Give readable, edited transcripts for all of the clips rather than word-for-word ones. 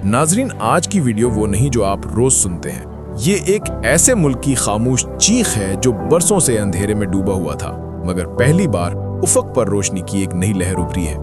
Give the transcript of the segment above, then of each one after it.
नाजरीन, आज की वीडियो वो नहीं जो आप रोज सुनते हैं। ये एक ऐसे मुल्क की खामोश चीख है जो बरसों से अंधेरे में डूबा हुआ था, मगर पहली बार उफक पर रोशनी की एक नई लहर उभरी है।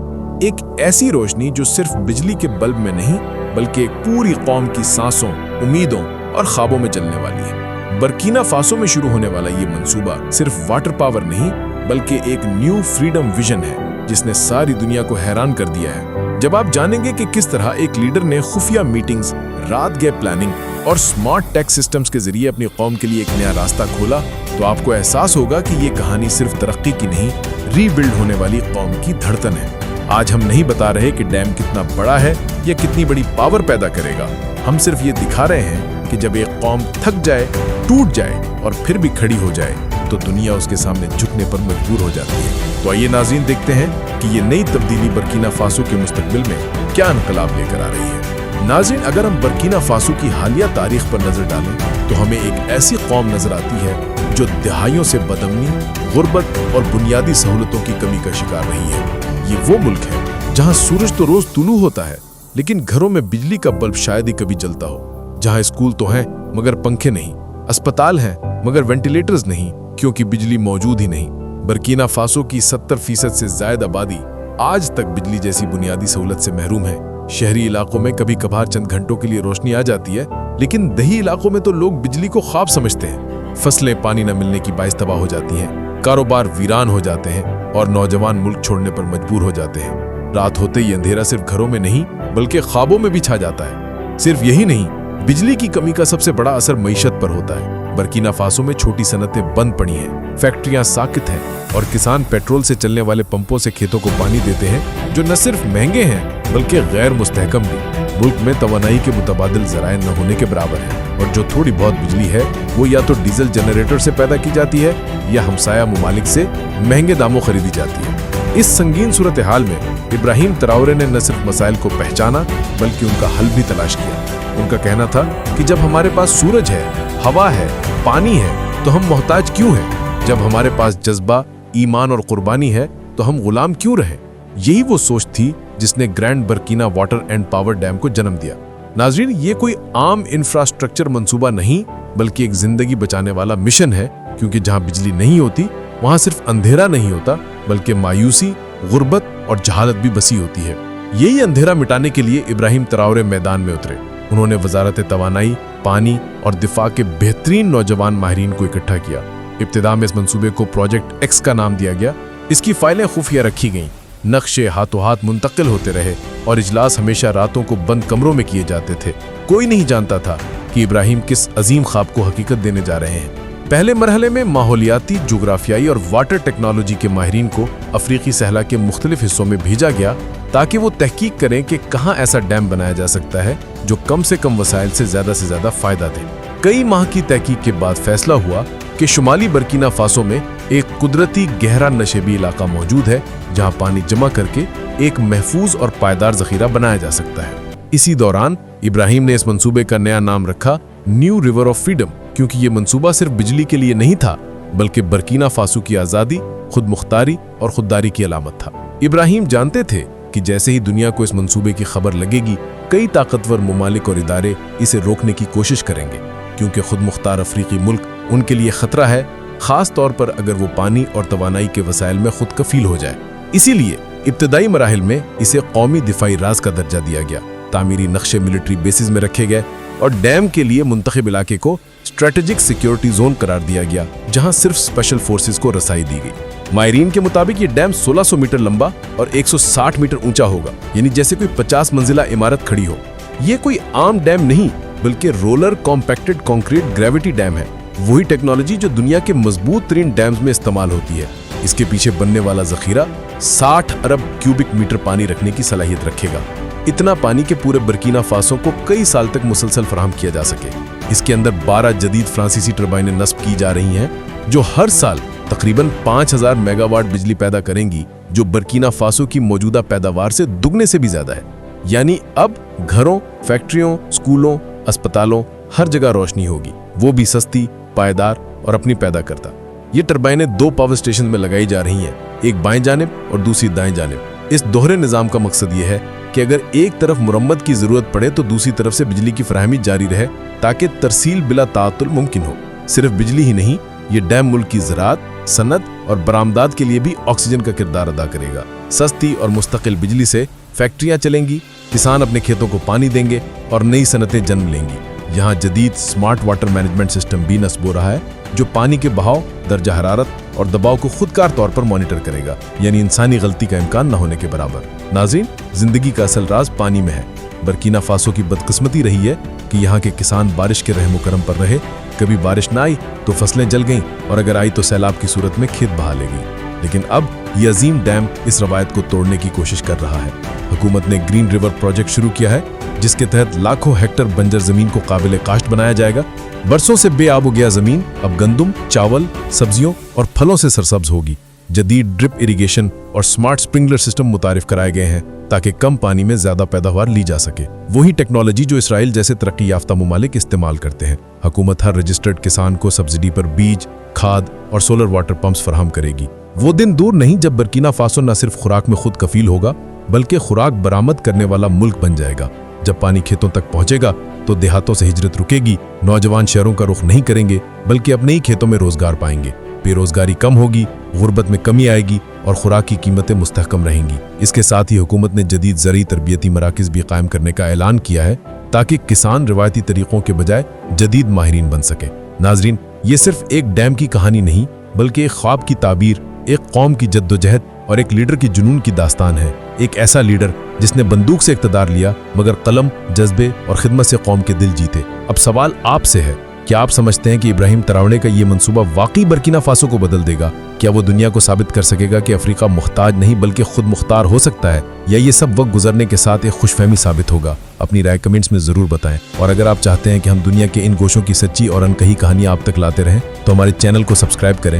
एक ऐसी रोशनी जो सिर्फ बिजली के बल्ब में नहीं बल्कि एक पूरी कौम की सांसों, उम्मीदों और ख्वाबों में जलने वाली है। बर्किना फासो में शुरू होने वाला ये मंसूबा सिर्फ वाटर पावर नहीं बल्कि एक न्यू फ्रीडम विजन है जिसने सारी दुनिया को हैरान कर दिया है। जब आप जानेंगे कि किस तरह एक लीडर ने खुफिया मीटिंग्स, रात गए प्लानिंग और स्मार्ट टेक सिस्टम्स के जरिए अपनी कौम के लिए एक नया रास्ता खोला, तो आपको एहसास होगा कि ये कहानी सिर्फ तरक्की की नहीं, रीबिल्ड होने वाली कौम की धड़कन है। आज हम नहीं बता रहे कि डैम कितना बड़ा है या कितनी बड़ी पावर पैदा करेगा। हम सिर्फ ये दिखा रहे हैं कि जब एक कौम थक जाए, टूट जाए और फिर भी खड़ी हो जाए, तो दुनिया उसके सामने झुकने पर मजबूर हो जाती है। तो आइए नाज़रीन, देखते हैं कि ये नई तब्दीली बर्किना फासो के मुस्तकबिल में क्या इनकलाब लेकर आ रही है। नाज़रीन, अगर हम बर्किना फासो की हालिया तारीख पर नजर डालें तो हमें एक ऐसी कौम नजर आती है जो दहाइयों से बदअमनी, गुर्बत और बुनियादी सहूलतों की कमी का शिकार रही है। ये वो मुल्क है जहाँ सूरज तो रोज तुलू होता है, लेकिन घरों में बिजली का बल्ब शायद ही कभी जलता हो, जहाँ स्कूल तो हैं मगर पंखे नहीं, अस्पताल हैं मगर वेंटिलेटर्स नहीं, क्योंकि बिजली मौजूद ही नहीं। बर्किना फासो की 70% से ज्यादा आबादी आज तक बिजली जैसी बुनियादी सहूलत से महरूम है। शहरी इलाकों में कभी कभार चंद घंटों के लिए रोशनी आ जाती है, लेकिन दही इलाकों में तो लोग बिजली को ख्वाब समझते हैं। फसलें पानी न मिलने की बाइस तबाह हो जाती हैं, कारोबार वीरान हो जाते हैं और नौजवान मुल्क छोड़ने पर मजबूर हो जाते हैं। रात होते ही अंधेरा सिर्फ घरों में नहीं बल्कि ख्वाबों में भी छा जाता है। सिर्फ यही नहीं, बिजली की कमी का सबसे बड़ा असर मईशत पर होता है। बर्किना फासो में छोटी सनतें बंद पड़ी हैं, फैक्ट्रियां साकित हैं और किसान पेट्रोल से चलने वाले पंपों से खेतों को पानी देते हैं, जो न सिर्फ महंगे हैं बल्कि गैर मुस्तहकम भी। मुल्क में तवानाई के मुतबादिल ज़राए न होने के बराबर है और जो थोड़ी बहुत बिजली है वो या तो डीजल जनरेटर से पैदा की जाती है या हमसाया ममालिक से महंगे दामों खरीदी जाती है। इस संगीन सूरत हाल में इब्राहिम ट्राओरे ने न सिर्फ मसाइल को पहचाना बल्कि उनका हल भी तलाश किया। उनका कहना था कि जब हमारे पास सूरज है, हवा है, पानी है, तो हम मोहताज क्यों हैं? जब हमारे पास जज्बा, ईमान और कुर्बानी है तो हम गुलाम क्यों रहें? यही वो सोच थी जिसने grand Burkina water and power dam को जन्म दिया। नाजरीन, ये कोई आम इंफ्रास्ट्रक्चर मंसूबा नहीं बल्कि एक जिंदगी बचाने वाला मिशन है, क्योंकि जहां बिजली नहीं होती वहां सिर्फ अंधेरा नहीं होता बल्कि मायूसी, गुर्बत और जहालत भी बसी होती है। यही अंधेरा मिटाने के लिए इब्राहिम ट्राओरे मैदान में उतरे। उन्होंने वजारत तवानाई, पानी और दिफा के बेहतरीन नौजवान माहिरीन को इकट्ठा किया। इब्तिदा में इस मंसूबे को प्रोजेक्ट एक्स का नाम दिया गया। इसकी फाइलें खुफिया रखी गईं, नक्शे हाथों हाथ मुंतकिल होते रहे और इजलास हमेशा रातों को बंद कमरों में किए जाते थे। कोई नहीं जानता था कि इब्राहिम किस अजीम ख्वाब को हकीकत देने जा रहे हैं। पहले मरहले में माहौलियाती, जोग्राफियाई और वाटर टेक्नोलॉजी के माहिरीन को अफ्रीकी सहला के मुख्तलिफ हिस्सों में भेजा गया ताकि वो तहकीक करें कि कहाँ ऐसा डैम बनाया जा सकता है जो कम से कम वसाइल से ज्यादा फायदा दे। कई माह की तहकीक के बाद फैसला हुआ कि शुमाली बर्किना फासो में एक कुदरती गहरा नशेबी इलाका मौजूद है जहां पानी जमा करके एक महफूज और पायदार जखीरा बनाया जा सकता है। इसी दौरान इब्राहिम ने इस मंसूबे का नया नाम रखा न्यू रिवर ऑफ फ्रीडम, क्योंकि ये मंसूबा सिर्फ बिजली के लिए नहीं था बल्कि बर्किना फासो की आज़ादी, खुद मुख्तारी और खुददारी की अलामत था। इब्राहिम जानते थे कि जैसे ही दुनिया को इस मंसूबे की खबर लगेगी, कई ताकतवर ममालिक और इदारे इसे रोकने की कोशिश करेंगे, क्योंकि खुद मुख्तार अफ्रीकी मुल्क उनके लिए खतरा है, खास तौर पर अगर वो पानी और तवानाई के वसाइल में खुद कफील हो जाए। इसीलिए इब्तदाई मराहिल में इसे कौमी दिफाई राज का दर्जा दिया गया। तामीरी नक्शे मिलिट्री बेसिस में रखे गए और डैम के लिए मुंतखब इलाके को स्ट्रेटेजिक सिक्योरिटी जोन करार दिया गया, जहां सिर्फ स्पेशल फोर्सेस को रसाई दी गई। माहिरीन के मुताबिक ये डैम 1600 मीटर लंबा और 160 मीटर ऊंचा होगा, यानी जैसे कोई 50 मंजिला इमारत खड़ी हो। ये कोई आम डैम नहीं बल्कि roller compacted concrete gravity dam है, वही टेक्नोलॉजी जो दुनिया के मजबूत तरीन डैम्स में इस्तेमाल होती है। इसके पीछे बनने वाला जखीरा 60 अरब क्यूबिक मीटर पानी रखने की सलाहियत रखेगा। इतना पानी के पूरे बर्किना फासो को कई साल तक मुसलसल फराहम किया जा सके। इसके अंदर 12 जदीद फ्रांसीसी टर्बाइनें नस्ब की जा रही हैं, जो हर साल तकरीबन 5000 मेगावाट बिजली पैदा करेंगी, जो बर्किना फासो की मौजूदा पैदावार से दुगने से भी ज्यादा है। यानी अब घरों, फैक्ट्रियों, स्कूलों, अस्पतालों, हर जगह रोशनी होगी, वो भी सस्ती, पायदार और अपनी पैदा करता। ये टर्बाइनें 2 पावर स्टेशन में लगाई जा रही हैं, एक बाएं जानिब और दूसरी दाएं जानिब। इस दोहरे निजाम का मकसद ये है कि अगर एक तरफ मुरम्मत की ज़रूरत पड़े तो दूसरी तरफ से बिजली की फराहमी जारी रहे ताकि तरसील बिला ताअत्तुल मुमकिन हो। सिर्फ बिजली ही नहीं, ये डैम मुल्क की ज़राअत, सनत और बरामदात के लिए भी ऑक्सीजन का किरदार अदा करेगा। सस्ती और मुस्तकिल बिजली से फैक्ट्रियाँ चलेंगी, किसान अपने खेतों को पानी देंगे और नई सनतें जन्म लेंगी। यहाँ जदीद स्मार्ट वाटर मैनेजमेंट सिस्टम भी नस्ब हो रहा है जो पानी के बहाव, दर्जा हरारत और दबाव को खुदकार तौर पर मॉनिटर करेगा, यानी इंसानी गलती का इम्कान न होने के बराबर। नाज़रीन, जिंदगी का असल राज पानी में है। बर्किना फासो की बदकिस्मती रही है कि यहाँ के किसान बारिश के रहम करम पर रहे। कभी बारिश ना आई तो फसलें जल गईं और अगर आई तो सैलाब की सूरत में खेत बहा ले गई। लेकिन अब ये अजीम डैम इस रवायत को तोड़ने की कोशिश कर रहा है। हुकूमत ने ग्रीन रिवर प्रोजेक्ट शुरू किया है जिसके तहत लाखों हेक्टर बंजर जमीन को काबिल काश्त बनाया जाएगा। बरसों से बेआब हो गया जमीन अब गंदुम, चावल, सब्जियों और फलों से सरसब्ज होगी। जदीद ड्रिप इरिगेशन और स्मार्ट स्प्रिंकलर सिस्टम मुतारिफ कराए गए हैं ताकि कम पानी में ज्यादा पैदावार ली जा सके। वही टेक्नोलॉजी जो इसराइल जैसे तरक्की याफ्ता मुमालिक इस्तेमाल करते हैं। हुकूमत हर रजिस्टर्ड किसान को सब्सिडी पर बीज, खाद और सोलर वाटर पंप्स फराहम करेगी। वो दिन दूर नहीं जब बर्किना फासो न सिर्फ खुराक में खुद कफील होगा बल्कि खुराक बरामद करने वाला मुल्क बन जाएगा। जब पानी खेतों तक पहुंचेगा तो देहातों से हिजरत रुकेगी, नौजवान शहरों का रुख नहीं करेंगे बल्कि अपने ही खेतों में रोजगार पाएंगे। बेरोजगारी कम होगी, गुर्बत में कमी आएगी और खुराक की कीमतें मुस्तहकम रहेंगी। इसके साथ ही हुकूमत ने जदीद ज़रई तरबियती मराकिज़ भी कायम करने का ऐलान किया है ताकि किसान रिवायती तरीक़ों के बजाय जदीद माहिरीन बन सके। नाजरीन, ये सिर्फ एक डैम की कहानी नहीं बल्कि एक ख्वाब की ताबीर, एक कौम की जद्दोजहद और एक लीडर की जुनून की दास्तान है। एक ऐसा लीडर जिसने बंदूक से इक़्तिदार लिया मगर कलम, जज्बे और खिदमत से कौम के दिल जीते। अब सवाल आपसे है, क्या आप समझते हैं कि इब्राहिम तरावड़े का ये मंसूबा वाकई बर्किना फासो को बदल देगा? क्या वो दुनिया को साबित कर सकेगा कि अफ्रीका मुख्ताज नहीं बल्कि खुद मुख्तार हो सकता है, या ये सब वक्त गुजरने के साथ एक खुशफहमी साबित होगा? अपनी राय कमेंट्स में जरूर बताएं। और अगर आप चाहते हैं कि हम दुनिया के इन गोशों की सच्ची और अनकही कहानियां आप तक लाते रहें तो हमारे चैनल को सब्सक्राइब करें